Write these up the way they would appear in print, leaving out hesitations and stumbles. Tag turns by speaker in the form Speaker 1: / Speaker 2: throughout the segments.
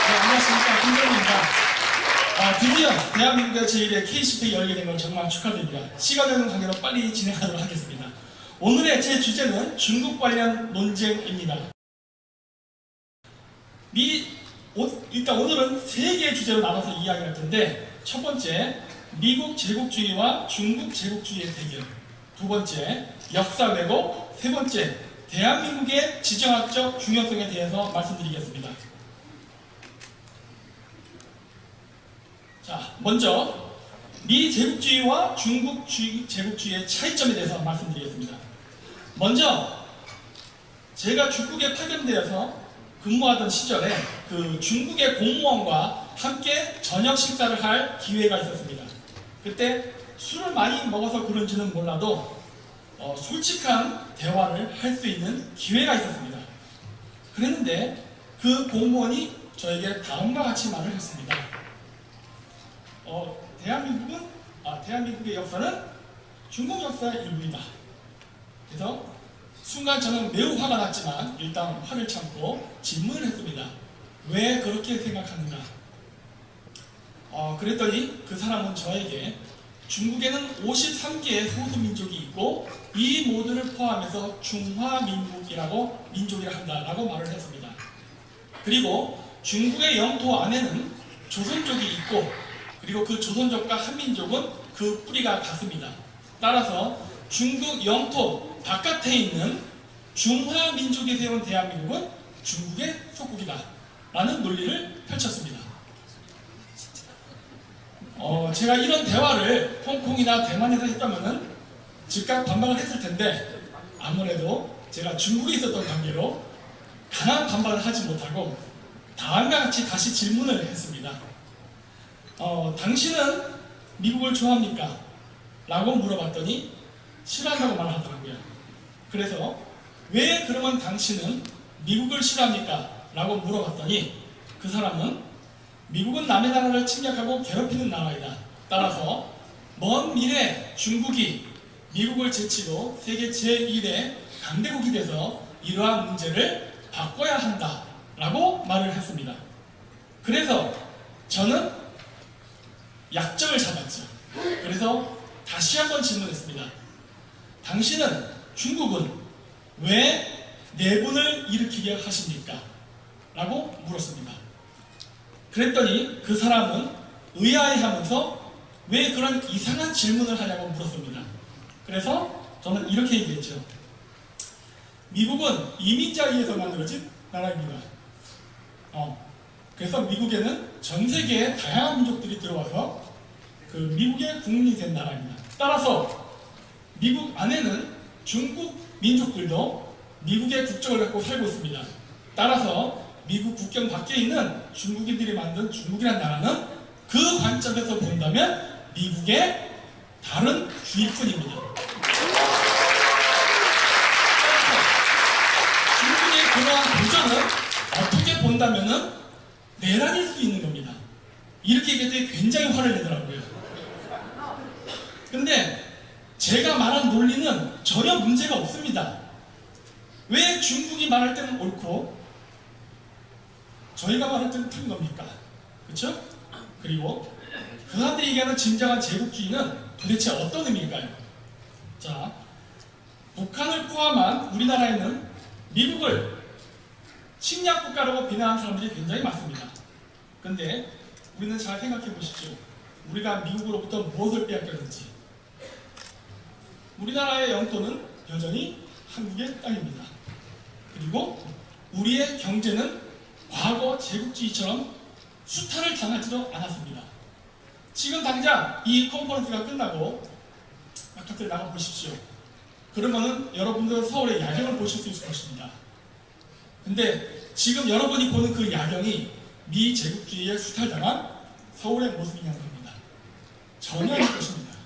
Speaker 1: 안녕하십니까. 김정입니다. 드디어 대한민국의 제1회 K10회 열게 된 걸 정말 축하드립니다. 시간 되는 관계로 빨리 진행하도록 하겠습니다. 오늘의 제 주제는 중국 관련 논쟁입니다. 일단 오늘은 세 개의 주제로 나눠서 이야기할 텐데, 첫 번째, 미국 제국주의와 중국 제국주의의 대결, 두 번째, 역사 왜곡, 세 번째, 대한민국의 지정학적 중요성에 대해서 말씀드리겠습니다. 자, 먼저 미 제국주의와 중국 제국주의의 차이점에 대해서 말씀드리겠습니다. 먼저 제가 중국에 파견되어서 근무하던 시절에 그 중국의 공무원과 함께 저녁 식사를 할 기회가 있었습니다. 그때 술을 많이 먹어서 그런지는 몰라도 솔직한 대화를 할 수 있는 기회가 있었습니다. 그랬는데 그 공무원이 저에게 다음과 같이 말을 했습니다. 대한민국의 역사는 중국 역사의 일부이다. 그래서 순간 저는 매우 화가 났지만 일단 화를 참고 질문을 했습니다. 왜 그렇게 생각하는가? 그랬더니 그 사람은 저에게 중국에는 53개의 소수민족이 있고 이 모두를 포함해서 중화민국이라고 민족이라 한다라고 말을 했습니다. 그리고 중국의 영토 안에는 조선족이 있고 그리고 그 조선족과 한민족은 그 뿌리가 같습니다. 따라서 중국 영토 바깥에 있는 중화민족이 세운 대한민국은 중국의 속국이다 라는 논리를 펼쳤습니다. 제가 이런 대화를 홍콩이나 대만에서 했다면 즉각 반박을 했을 텐데 아무래도 제가 중국에 있었던 관계로 강한 반박을 하지 못하고 다음과 같이 다시 질문을 했습니다. 당신은 미국을 좋아합니까? 라고 물어봤더니 싫어한다고 말하더라고요. 그래서 왜 그러면 당신은 미국을 싫어합니까? 라고 물어봤더니 그 사람은 미국은 남의 나라를 침략하고 괴롭히는 나라이다. 따라서 먼 미래 중국이 미국을 제치고 세계 제1의 강대국이 돼서 이러한 문제를 바꿔야 한다 라고 말을 했습니다. 그래서 저는 약점을 잡았죠. 그래서 다시 한번 질문했습니다. 당신은 중국은 왜 내분을 일으키게 하십니까? 라고 물었습니다. 그랬더니 그 사람은 의아해하면서 왜 그런 이상한 질문을 하냐고 물었습니다. 그래서 저는 이렇게 얘기했죠. 미국은 이민자에 의해서 만들어진 나라입니다. 그래서 미국에는 전 세계의 다양한 민족들이 들어와서 그 미국의 국민이 된 나라입니다. 따라서 미국 안에는 중국 민족들도 미국의 국적을 갖고 살고 있습니다. 따라서 미국 국경 밖에 있는 중국인들이 만든 중국이라는 나라는 그 관점에서 본다면 미국의 다른 주입군입니다. 중국의 그러한 도전은 어떻게 본다면은 내란일 수 있는 겁니다. 이렇게 얘기했더니 굉장히 화를 내더라고요. 근데 제가 말한 논리는 전혀 문제가 없습니다. 왜 중국이 말할 때는 옳고 저희가 말할 때는 틀린 겁니까? 그렇죠? 그리고 그 사람들이 얘기하는 진정한 제국주의는 도대체 어떤 의미일까요? 자, 북한을 포함한 우리나라에는 미국을 침략국가라고 비난하는 사람들이 굉장히 많습니다. 근데 우리는 잘 생각해 보십시오. 우리가 미국으로부터 무엇을 빼앗겼는지. 우리나라의 영토는 여전히 한국의 땅입니다. 그리고 우리의 경제는 과거 제국주의처럼 수탈을 당하지도 않았습니다. 지금 당장 이 컨퍼런스가 끝나고 바깥에 나가 보십시오. 그러면은 여러분들은 서울의 야경을 보실 수 있을 것입니다. 근데 지금 여러분이 보는 그 야경이 미 제국주의에 수탈당한 서울의 모습이냐는 겁니다. 전혀 아닐 것입니다.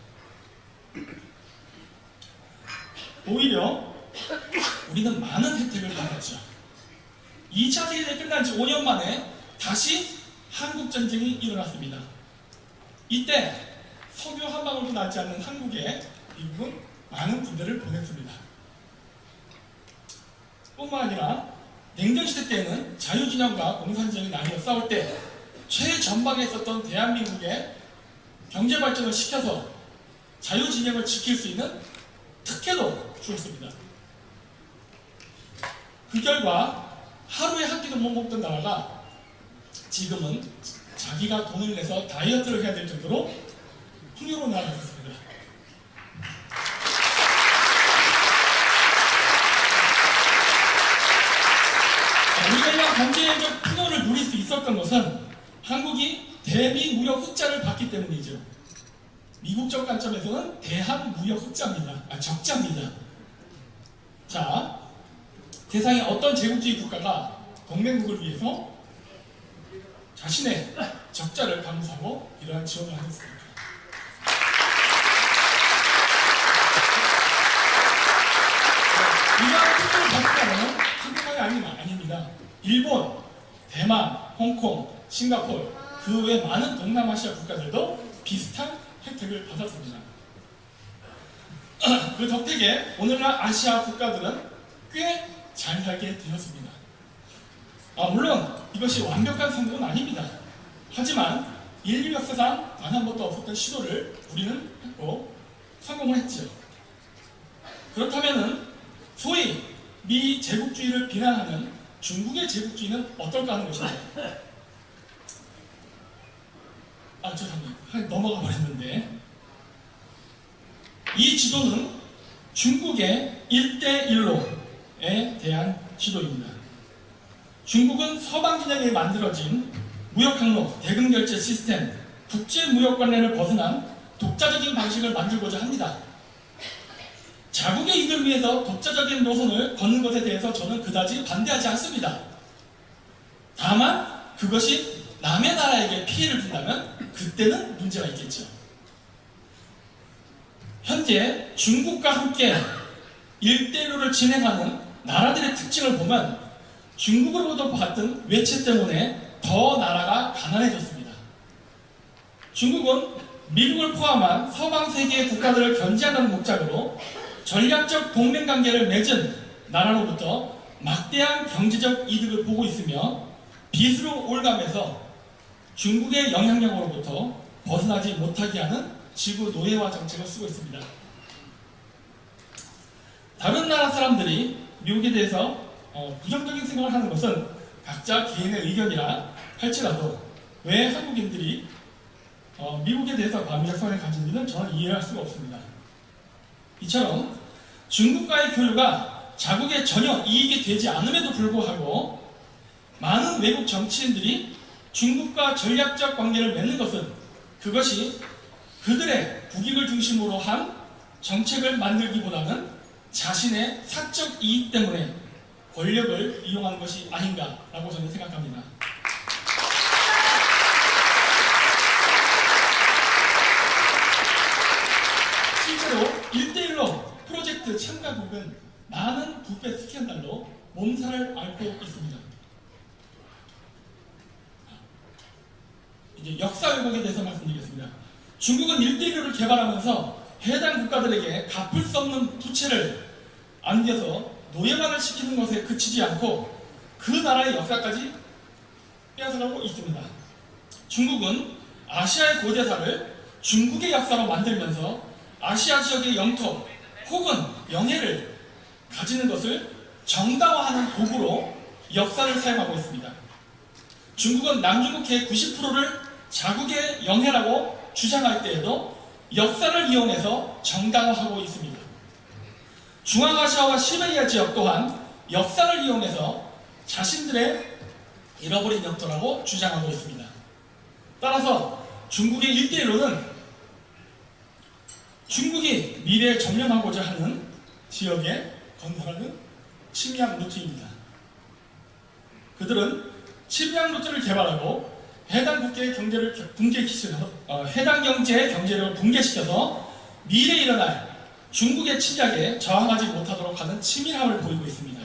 Speaker 1: 오히려 우리는 많은 혜택을 받았죠. 2차 세계대전이 끝난 지 5년 만에 다시 한국전쟁이 일어났습니다. 이때 석유 한 방울도 나지 않는 한국에 미국은 많은 군대를 보냈습니다. 뿐만 아니라 냉전시대 때는 자유진영과 공산진영이 나뉘어 싸울 때 최전방에 있었던 대한민국의 경제 발전을 시켜서 자유진영을 지킬 수 있는 특혜도 주었습니다. 그 결과 하루에 한 끼도 못 먹던 나라가 지금은 자기가 돈을 내서 다이어트를 해야 될 정도로 풍요로운 나라가 됐습니다. 우리가 이런 경제적 풍요를 누릴 수 있었던 것은 한국이 대미 무역 흑자를 봤기 때문이죠. 미국적 관점에서는 대한 무역 흑자입니다. 적자입니다. 자, 세상에 어떤 제국주의 국가가 동맹국을 위해서 자신의 적자를 감수하고 이러한 지원을 하겠습니까? 이러한 특별을 받는다면 한국만이 아닙니다. 일본, 대만, 홍콩, 싱가포르, 그 외 많은 동남아시아 국가들도 비슷한 혜택을 받았습니다. 그 덕택에 오늘날 아시아 국가들은 꽤 잘 살게 되었습니다. 물론 이것이 완벽한 성공은 아닙니다. 하지만 인류 역사상 단 한 번도 없었던 시도를 우리는 했고 성공을 했죠. 그렇다면 소위 미 제국주의를 비난하는 중국의 제국주의는 어떨까 하는 것입니다. 죄송합니다. 넘어가 버렸는데, 이 지도는 중국의 1대1로에 대한 지도입니다. 중국은 서방 진영에 만들어진 무역항로, 대금결제 시스템, 국제무역관례를 벗어난 독자적인 방식을 만들고자 합니다. 자국의 이익을 위해서 독자적인 노선을 걷는 것에 대해서 저는 그다지 반대하지 않습니다. 다만 그것이 남의 나라에게 피해를 준다면 그때는 문제가 있겠죠. 현재 중국과 함께 1대1로를 진행하는 나라들의 특징을 보면 중국으로부터 받은 외채 때문에 더 나라가 가난해졌습니다. 중국은 미국을 포함한 서방 세계의 국가들을 견제하는 목적으로 전략적 동맹관계를 맺은 나라로부터 막대한 경제적 이득을 보고 있으며 빚으로 올가면서 중국의 영향력으로부터 벗어나지 못하게 하는 지구 노예화 정책을 쓰고 있습니다. 다른 나라 사람들이 미국에 대해서 부정적인 생각을 하는 것은 각자 개인의 의견이라 할지라도 왜 한국인들이 미국에 대해서 반미적 성향을 가진지는 저는 이해할 수가 없습니다. 이처럼 중국과의 교류가 자국에 전혀 이익이 되지 않음에도 불구하고 많은 외국 정치인들이 중국과 전략적 관계를 맺는 것은 그것이 그들의 국익을 중심으로 한 정책을 만들기보다는 자신의 사적 이익 때문에 권력을 이용하는 것이 아닌가라고 저는 생각합니다. 실제로 1대1로 프로젝트 참가국은 많은 부패 스캔들로 몸살을 앓고 있습니다. 이제 역사 왜곡에 대해서 말씀드리겠습니다. 중국은 1대1로를 개발하면서 해당 국가들에게 갚을 수 없는 부채를 안겨서 노예만을 시키는 것에 그치지 않고 그 나라의 역사까지 빼앗아가고 있습니다. 중국은 아시아의 고대사를 중국의 역사로 만들면서 아시아 지역의 영토 혹은 영해를 가지는 것을 정당화하는 도구로 역사를 사용하고 있습니다. 중국은 남중국해의 90%를 자국의 영해라고 주장할 때에도 역사를 이용해서 정당화하고 있습니다. 중앙아시아와 시베리아 지역 또한 역사를 이용해서 자신들의 잃어버린 영토라고 주장하고 있습니다. 따라서 중국의 1대1로는 중국이 미래에 점령하고자 하는 지역에 건설하는 침략 루트입니다. 그들은 침략 루트를 개발하고 해당 국가의 경제를 붕괴시켜서 해당 경제의 경제력을 붕괴시켜서 미래에 일어날 중국의 침략에 저항하지 못하도록 하는 치밀함을 보이고 있습니다.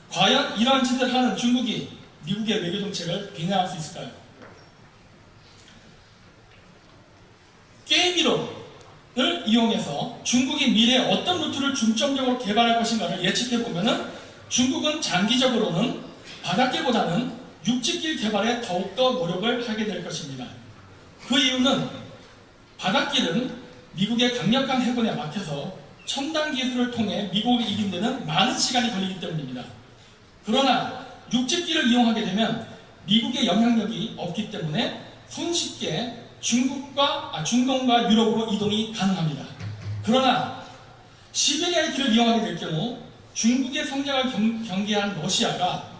Speaker 1: 과연 이러한 짓을 하는 중국이 미국의 외교 정책을 비난할 수 있을까요? 게임 이론을 이용해서 중국이 미래에 어떤 루트를 중점적으로 개발할 것인가를 예측해보면 중국은 장기적으로는 바닷길보다는 육지길 개발에 더욱더 노력을 하게 될 것입니다. 그 이유는 바닷길은 미국의 강력한 해군에 막혀서 첨단 기술을 통해 미국을 이긴 데는 많은 시간이 걸리기 때문입니다. 그러나 육지길을 이용하게 되면 미국의 영향력이 없기 때문에 손쉽게 중동과 유럽으로 이동이 가능합니다. 그러나 시베리아의 길을 이용하게 될 경우 중국의 성장을 경계한 러시아가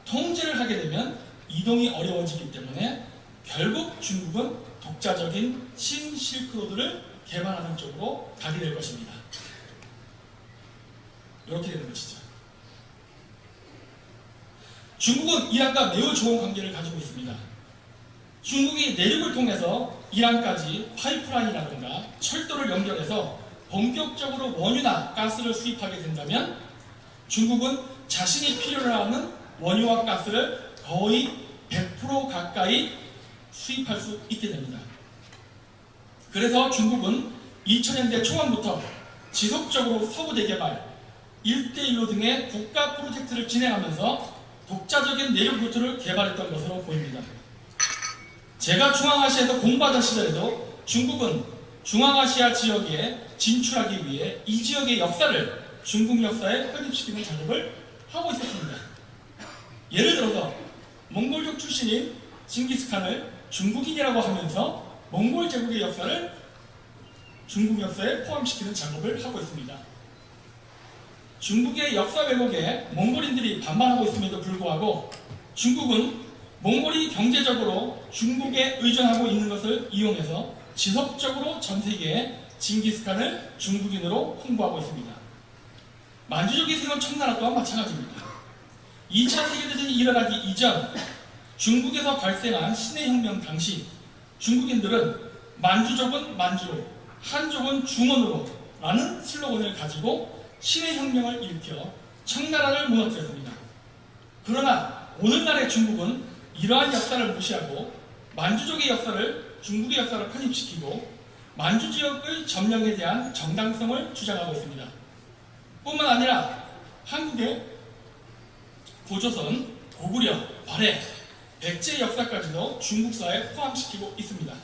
Speaker 1: 통제를 하게 되면 이동이 어려워지기 때문에 결국 중국은 독자적인 신실크로드를 개발하는 쪽으로 가게 될 것입니다. 이렇게 되는 것이죠. 중국은 이란과 매우 좋은 관계를 가지고 있습니다. 중국이 내륙을 통해서 이란까지 파이프라인이라든가 철도를 연결해서 본격적으로 원유나 가스를 수입하게 된다면 중국은 자신이 필요로 하는 원유와 가스를 거의 100% 가까이 수입할 수 있게 됩니다. 그래서 중국은 2000년대 초반부터 지속적으로 서부 대개발, 1대1로 등의 국가 프로젝트를 진행하면서 독자적인 내륙 루트를 개발했던 것으로 보입니다. 제가 중앙아시아에서 공부하던 시절에도 중국은 중앙아시아 지역에 진출하기 위해 이 지역의 역사를 중국 역사에 편입시키는 작업을 하고 있었습니다. 예를 들어서 몽골족 출신인 징기스칸을 중국인이라고 하면서 몽골 제국의 역사를 중국 역사에 포함시키는 작업을 하고 있습니다. 중국의 역사 왜곡에 몽골인들이 반발하고 있음에도 불구하고 중국은 몽골이 경제적으로 중국에 의존하고 있는 것을 이용해서 지속적으로 전 세계에 징기스칸을 중국인으로 홍보하고 있습니다. 만주족이 세운 청나라 또한 마찬가지입니다. 2차 세계대전이 일어나기 이전 중국에서 발생한 신해혁명 당시 중국인들은 만주족은 만주로, 한족은 중원으로 라는 슬로건을 가지고 신해혁명을 일으켜 청나라를 무너뜨렸습니다. 그러나 오늘날의 중국은 이러한 역사를 무시하고 만주족의 역사를 중국의 역사로 편입시키고 만주 지역의 점령에 대한 정당성을 주장하고 있습니다. 뿐만 아니라 한국의 고조선, 고구려, 발해, 백제 역사까지도 중국사에 포함시키고 있습니다.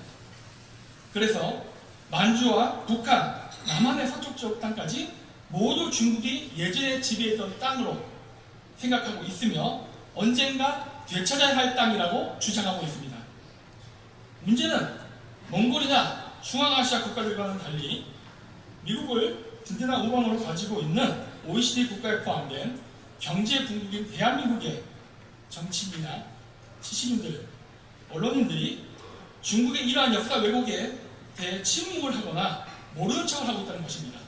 Speaker 1: 그래서 만주와 북한, 남한의 서쪽 쪽 땅까지 모두 중국이 예전에 지배했던 땅으로 생각하고 있으며 언젠가 되찾아야 할 땅이라고 주장하고 있습니다. 문제는 몽골이나 중앙아시아 국가들과는 달리 미국을 든든한 우방으로 가지고 있는 OECD 국가에 포함된 경제 분국인 대한민국의 정치인이나 시민들, 언론인들이 중국의 이러한 역사 왜곡에 대해 침묵을 하거나 모르는 척을 하고 있다는 것입니다.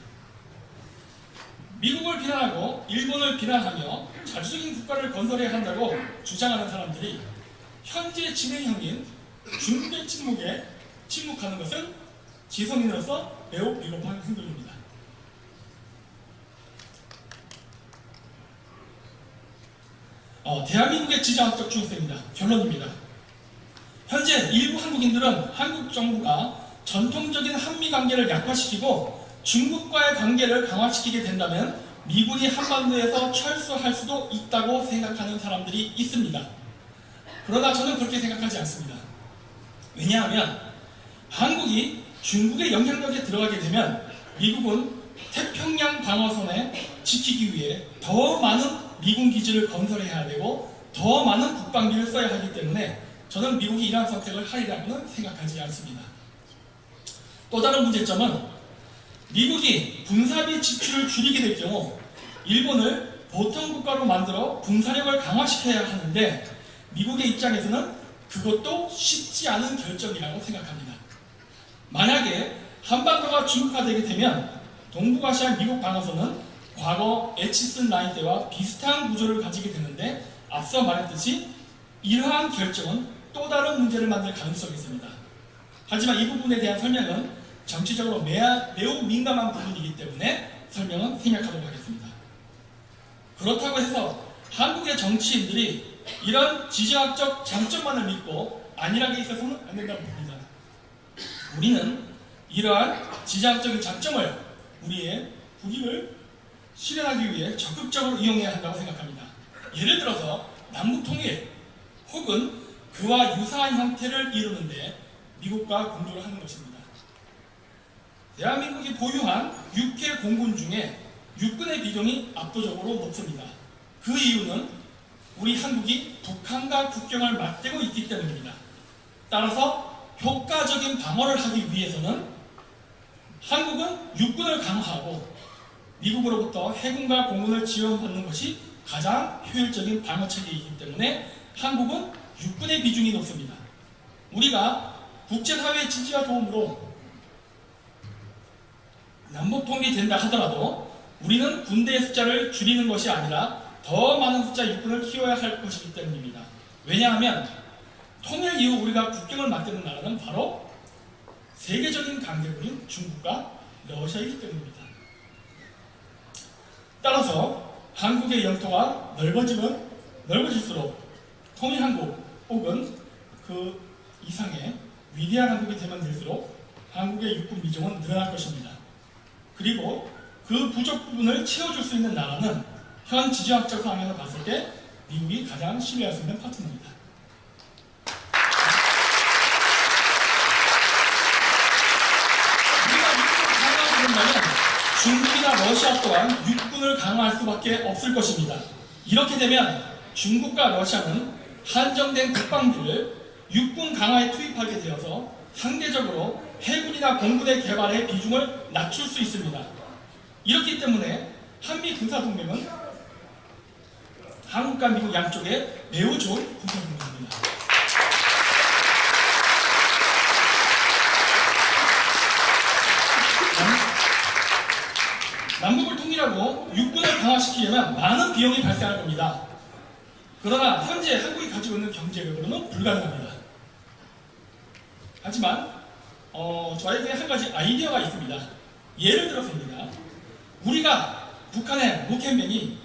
Speaker 1: 미국을 비난하고 일본을 비난하며 자주적인 국가를 건설해야 한다고 주장하는 사람들이 현재 진행형인 중국의 침묵에 침묵하는 것은 지성인으로서 매우 비겁한 행동입니다. 대한민국의 지정학적 중요성입니다. 결론입니다. 현재 일부 한국인들은 한국 정부가 전통적인 한미 관계를 약화시키고 중국과의 관계를 강화시키게 된다면 미군이 한반도에서 철수할 수도 있다고 생각하는 사람들이 있습니다. 그러나 저는 그렇게 생각하지 않습니다. 왜냐하면 한국이 중국의 영향력에 들어가게 되면 미국은 태평양 방어선에 지키기 위해 더 많은 미군 기지를 건설해야 되고 더 많은 국방비를 써야 하기 때문에 저는 미국이 이러한 선택을 하리라고는 생각하지 않습니다. 또 다른 문제점은 미국이 군사비 지출을 줄이게 될 경우 일본을 보통 국가로 만들어 군사력을 강화시켜야 하는데 미국의 입장에서는 그것도 쉽지 않은 결정이라고 생각합니다. 만약에 한반도가 중국화되게 되면 동북아시아 미국 방어선은 과거 에치슨 라인 때와 비슷한 구조를 가지게 되는데 앞서 말했듯이 이러한 결정은 또 다른 문제를 만들 가능성이 있습니다. 하지만 이 부분에 대한 설명은 정치적으로 매우 민감한 부분이기 때문에 설명은 생략하도록 하겠습니다. 그렇다고 해서 한국의 정치인들이 이런 지정학적 장점만을 믿고 안일하게 있어서는 안 된다고 봅니다. 우리는 이러한 지정학적인 장점을 우리의 국익을 실현하기 위해 적극적으로 이용해야 한다고 생각합니다. 예를 들어서 남북통일, 혹은 그와 유사한 형태를 이루는데 미국과 공조를 하는 것입니다. 대한민국이 보유한 육해 공군 중에 육군의 비중이 압도적으로 높습니다. 그 이유는 우리 한국이 북한과 국경을 맞대고 있기 때문입니다. 따라서 효과적인 방어를 하기 위해서는 한국은 육군을 강화하고 미국으로부터 해군과 공군을 지원받는 것이 가장 효율적인 방어체계이기 때문에 한국은 육군의 비중이 높습니다. 우리가 국제사회의 지지와 도움으로 남북통일이 된다 하더라도 우리는 군대의 숫자를 줄이는 것이 아니라 더 많은 숫자 육군을 키워야 할 것이기 때문입니다. 왜냐하면 통일 이후 우리가 국경을 맞대는 나라는 바로 세계적인 강대국인 중국과 러시아이기 때문입니다. 따라서 한국의 영토가 넓어질수록 통일한국 혹은 그 이상의 위대한 한국이 되면 될수록 한국의 육군 비중은 늘어날 것입니다. 그리고 그 부족 부분을 채워줄 수 있는 나라는 현 지정학적 상황에서 봤을 때 미국이 가장 신뢰할 수 있는 파트너입니다. 우리가 육군을 강화하게 된다면 중국이나 러시아 또한 육군을 강화할 수밖에 없을 것입니다. 이렇게 되면 중국과 러시아는 한정된 국방비를 육군 강화에 투입하게 되어서 상대적으로 해군이나 공군의 개발의 비중을 낮출 수 있습니다. 이렇기 때문에 한미 군사동맹은 한국과 미국 양쪽에 매우 좋은 군사동맹입니다. 남북을 통일하고 육군을 강화시키려면 많은 비용이 발생할 겁니다. 그러나 현재 한국이 가지고 있는 경제력으로는 불가능합니다. 하지만 저에게 한 가지 아이디어가 있습니다. 예를 들어서입니다. 우리가 북한의 노캔맨이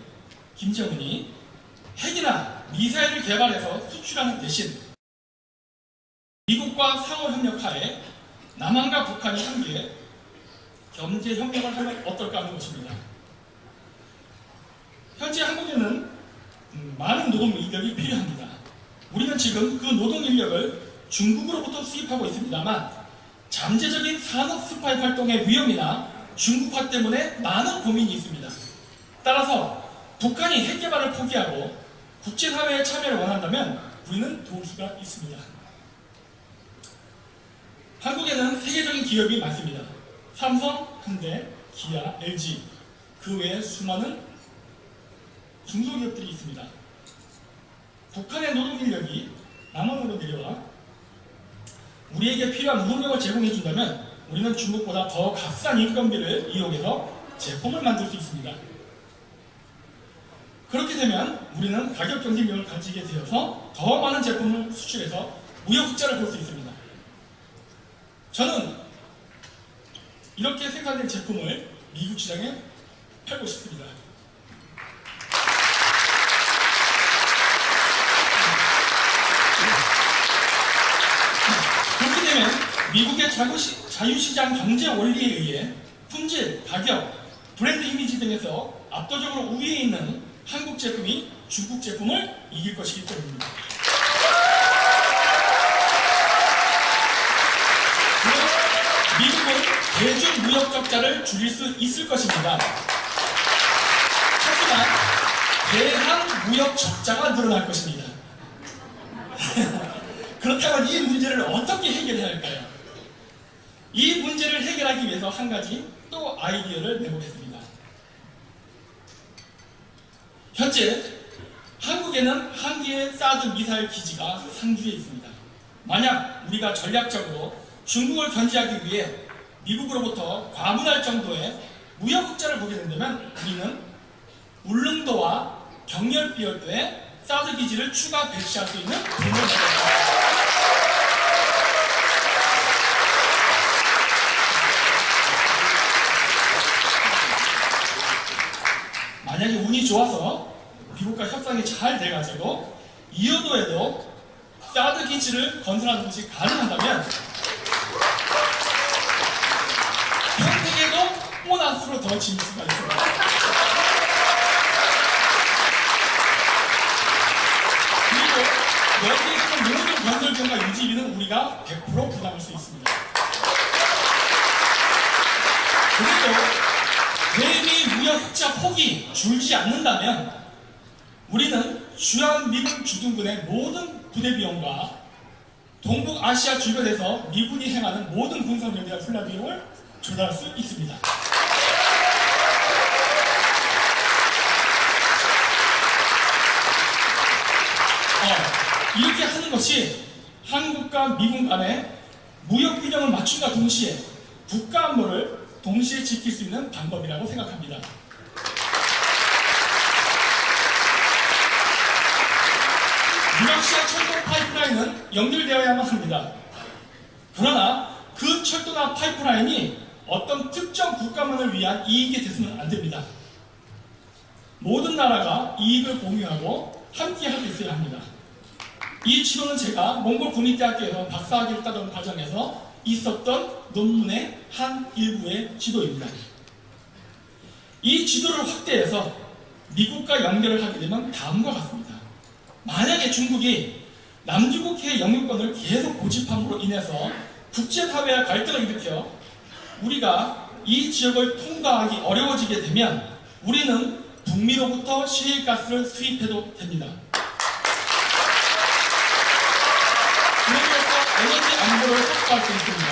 Speaker 1: 김정은이 핵이나 미사일을 개발해서 수출하는 대신 미국과 상호협력하에 남한과 북한이 함께 경제협력을 하면 어떨까 하는 것입니다. 현재 한국에는 많은 노동 인력이 필요합니다. 우리는 지금 그 노동 인력을 중국으로부터 수입하고 있습니다만 잠재적인 산업 스파이 활동의 위험이나 중국화 때문에 많은 고민이 있습니다. 따라서 북한이 핵 개발을 포기하고 국제사회에 참여를 원한다면 우리는 도울 수가 있습니다. 한국에는 세계적인 기업이 많습니다. 삼성, 현대, 기아, LG, 그 외에 수많은 중소기업들이 있습니다. 북한의 노동인력이 남한으로 내려와 우리에게 필요한 노동력을 제공해준다면 우리는 중국보다 더 값싼 인건비를 이용해서 제품을 만들 수 있습니다. 그렇게 되면 우리는 가격 경쟁력을 가지게 되어서 더 많은 제품을 수출해서 무역 흑자를 볼 수 있습니다. 저는 이렇게 생산된 제품을 미국 시장에 팔고 싶습니다. 그렇게 되면 미국의 자유시장 경제 원리에 의해 품질, 가격, 브랜드 이미지 등에서 압도적으로 우위에 있는 한국 제품이 중국 제품을 이길 것이기 때문입니다. 미국은 대중 무역 적자를 줄일 수 있을 것입니다. 하지만 대한 무역 적자가 늘어날 것입니다. 그렇다면 이 문제를 어떻게 해결해야 할까요? 이 문제를 해결하기 위해서 한 가지 또 아이디어를 내보겠습니다. 현재 한국에는 한 개의 사드 미사일 기지가 상주에 있습니다. 만약 우리가 전략적으로 중국을 견제하기 위해 미국으로부터 과분할 정도의 무역 흑자를 보게 된다면 우리는 울릉도와 경렬비열도에 사드 기지를 추가 배치할 수 있는 돈을 받을 것입니다. 만약에 운이 좋아서 미국과 협상이 잘 돼가지고 이어도에도 사드 기지를 건설하는 것이 가능하다면 평택에도 보너스로 더 지을 수가 있습니다. 그리고 지원과 유지비는 우리가 100% 부담할 수 있습니다. 그리고 대미 무역 흑자 폭이 줄지 않는다면 우리는 주한 미군 주둔군의 모든 부대 비용과 동북아시아 주변에서 미군이 행하는 모든 군사훈련에 대한 훈련 비용을 조달할 수 있습니다. 이렇게 하는 것이 한국과 미군 간의 무역 균형을 맞춘과 동시에 국가 안보를 동시에 지킬 수 있는 방법이라고 생각합니다. 유라시아 철도 파이프라인은 연결되어야만 합니다. 그러나 그 철도나 파이프라인이 어떤 특정 국가만을 위한 이익이 되서는 안 됩니다. 모든 나라가 이익을 공유하고 함께 할 수 있어야 합니다. 이 지도는 제가 몽골 국립대학교에서 박사학위를 따던 과정에서 있었던 논문의 한 일부의 지도입니다. 이 지도를 확대해서 미국과 연결을 하게 되면 다음과 같습니다. 만약에 중국이 남중국해의 영유권을 계속 고집함으로 인해서 국제사회와 갈등을 일으켜 우리가 이 지역을 통과하기 어려워지게 되면 우리는 북미로부터 시일가스를 수입해도 됩니다. 그러면서 에너지 안보를 확보할 수 있습니다.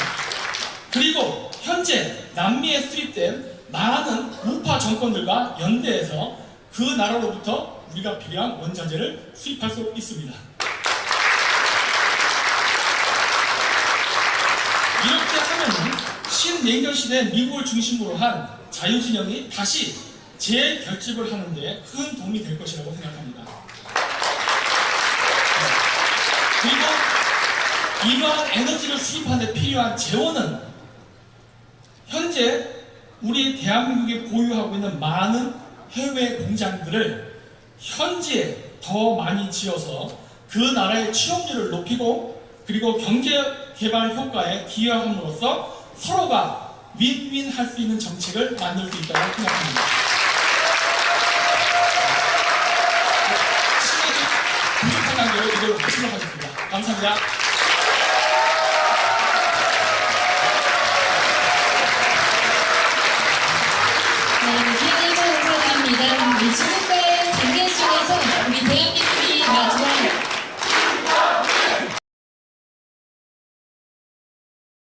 Speaker 1: 그리고 현재 남미에 수립된 많은 우파 정권들과 연대해서 그 나라로부터 우리가 필요한 원자재를 수입할 수 있습니다. 이렇게 하면 신냉전 시대 미국을 중심으로 한 자유진영이 다시 재결집을 하는 데 큰 도움이 될 것이라고 생각합니다. 그리고 이러한 에너지를 수입하는 데 필요한 재원은 현재 우리 대한민국이 보유하고 있는 많은 해외 공장들을 현지에 더 많이 지어서 그 나라의 취업률을 높이고 그리고 경제 개발 효과에 기여함으로써 서로가 윈윈 할 수 있는 정책을 만들 수 있다고 생각합니다. 시간이 부족한 관계로 이걸 마치도록 하겠습니다. 감사합니다.